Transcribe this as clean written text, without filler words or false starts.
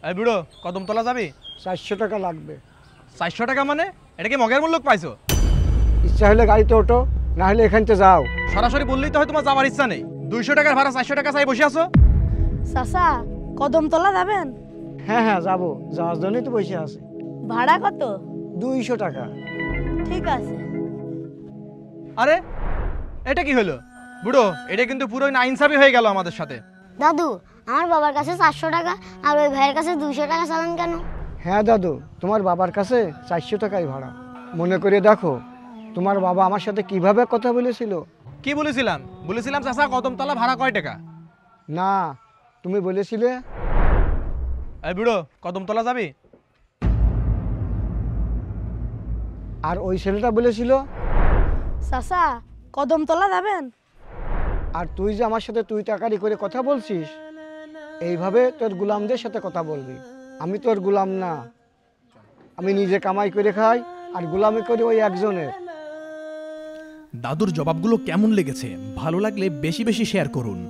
এই বুড়ো কদমতলা যাবি? 400 টাকা লাগবে। 400 টাকা মানে? এটা কি মগের মূল্য পাইছো? ইচ্ছা হলে গাড়িতে ওঠো, না হলে এখান থেকে যাও। সরাসরি বললেই তো হয় তোমার যাওয়ার ইচ্ছা নেই। 200 টাকার ভাড়া 400 টাকা চাই বসে আছো। চাচা কদমতলা যাবেন? হ্যাঁ হ্যাঁ যাবো, যাওয়ার জন্যই তো বসে আছি। ভাড়া কত? 200 টাকা। ঠিক আছে। আরে এটা কি হলো বুড়ো? এটা কিন্তু পুরোই না ইনসাফি হয়ে গেল আমাদের সাথে। দাদু, আমার বাবার কাছে 400 টাকা আর ওই ভাইয়ের কাছে 200 টাকা চালান কেন? হ্যাঁ দাদু, তোমার বাবার কাছে 400 টাকাই ভাড়া। মনে করে দেখো তোমার বাবা আমার সাথে কিভাবে কথা বলেছিল। কি বলেছিলাম? বলেছিলাম চাচা কদমতলা ভাড়া কয় টাকা? না, তুমি বলেছিলে এই বুড়ো কদমতলা যাবি? আর ওই ছেলেটা বলেছিল। চাচা কদমতলা যাবেন? আর তুই যে আমার সাথে তুই টাকারি করে কথা বলছিস, এইভাবে তোর গোলামদের সাথে কথা বলবি। আমি তোর গোলাম না, আমি নিজে কামাই করে খাই আর গোলামি করি ওই একজনের। দাদুর জবাবগুলো কেমন লেগেছে? ভালো লাগলে বেশি বেশি শেয়ার করুন।